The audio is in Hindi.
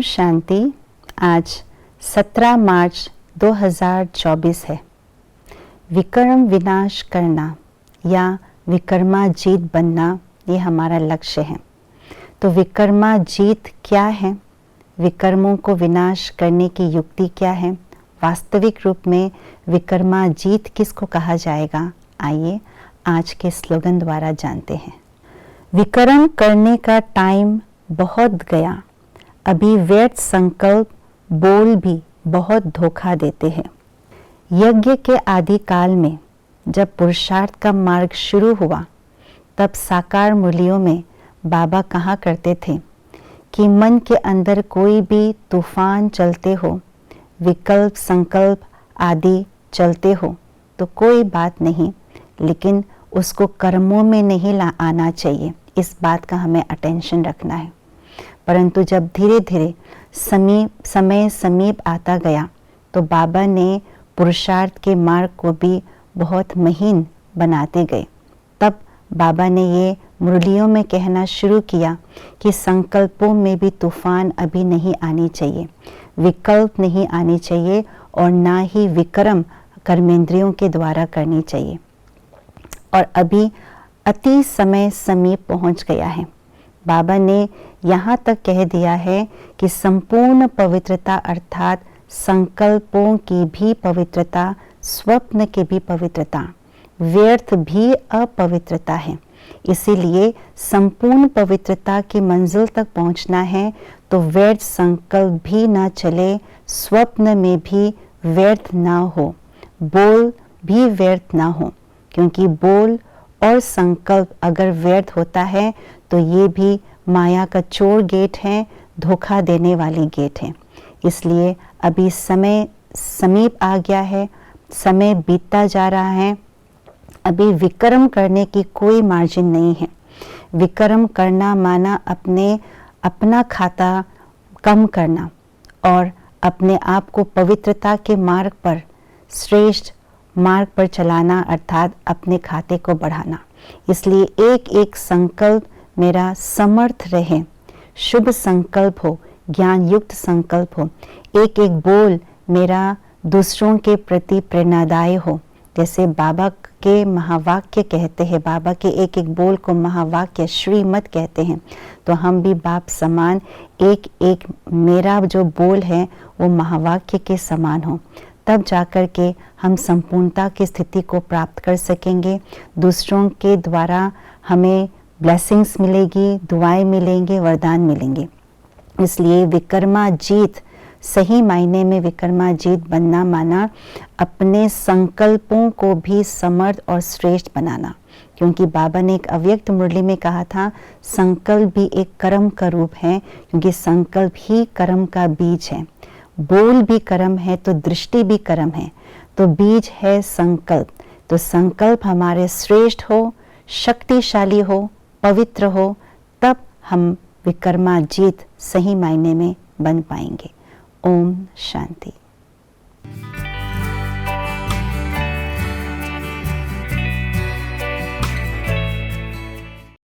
शांति। आज 17 मार्च 2024 है। विक्रम विनाश करना या विक्रमाजीत बनना ये हमारा लक्ष्य है। तो विक्रमाजीत क्या है? विक्रमों को विनाश करने की युक्ति क्या है? वास्तविक रूप में विक्रमाजीत किसको कहा जाएगा? आइए आज के स्लोगन द्वारा जानते हैं। विक्रम करने का टाइम बहुत गया, अभी व्यर्थ संकल्प बोल भी बहुत धोखा देते हैं। यज्ञ के आदि काल में जब पुरुषार्थ का मार्ग शुरू हुआ, तब साकार मुरलियों में बाबा कहा करते थे कि मन के अंदर कोई भी तूफान चलते हो, विकल्प संकल्प आदि चलते हो तो कोई बात नहीं, लेकिन उसको कर्मों में नहीं आना चाहिए। इस बात का हमें अटेंशन रखना है। परंतु जब धीरे धीरे समय समीप आता गया तो बाबा ने पुरुषार्थ के मार्ग को भी बहुत महीन बनाते गए। तब बाबा ने ये मुरलियों में कहना शुरू किया कि संकल्पों में भी तूफान अभी नहीं आनी चाहिए, विकल्प नहीं आनी चाहिए और ना ही विक्रम कर्मेंद्रियों के द्वारा करनी चाहिए। और अभी अति समय समीप पहुंच गया है। बाबा ने यहाँ तक कह दिया है कि संपूर्ण पवित्रता अर्थात संकल्पों की भी पवित्रता, स्वप्न की भी पवित्रता, व्यर्थ भी अपवित्रता है। इसीलिए संपूर्ण पवित्रता की मंजिल तक पहुंचना है तो व्यर्थ संकल्प भी ना चले, स्वप्न में भी व्यर्थ ना हो, बोल भी व्यर्थ ना हो। क्योंकि बोल और संकल्प अगर व्यर्थ होता है तो ये भी माया का चोर गेट है, धोखा देने वाली गेट है। इसलिए अभी समय समीप आ गया है, समय बीतता जा रहा है। अभी विक्रम करने की कोई मार्जिन नहीं है। विक्रम करना माना अपना खाता कम करना और अपने आप को पवित्रता के मार्ग पर, श्रेष्ठ मार्ग पर चलाना, अर्थात अपने खाते को बढ़ाना। इसलिए एक एक संकल्प मेरा समर्थ रहे, शुभ संकल्प हो, ज्ञान युक्त संकल्प हो। एक एक बोल मेरा दूसरों के प्रति प्रेरणादायी हो। जैसे बाबा के महावाक्य कहते हैं, बाबा के एक एक बोल को महावाक्य श्रीमत कहते हैं। तो हम भी बाप समान एक एक मेरा जो बोल है वो महावाक्य के समान हो, तब जाकर के हम संपूर्णता की स्थिति को प्राप्त कर सकेंगे। दूसरों के द्वारा हमें ब्लेसिंग्स मिलेगी, दुआएं मिलेंगे, वरदान मिलेंगे। इसलिए विक्रमाजीत, सही मायने में विक्रमाजीत बनना माना अपने संकल्पों को भी समर्थ और श्रेष्ठ बनाना। क्योंकि बाबा ने एक अव्यक्त मुरली में कहा था, संकल्प भी एक कर्म का रूप है, क्योंकि संकल्प ही कर्म का बीज है। बोल भी कर्म है तो दृष्टि भी कर्म है, तो बीज है संकल्प। तो संकल्प हमारे श्रेष्ठ हो, शक्तिशाली हो, पवित्र हो, तब हम विक्रमाजीत सही मायने में बन पाएंगे। ओम शांति।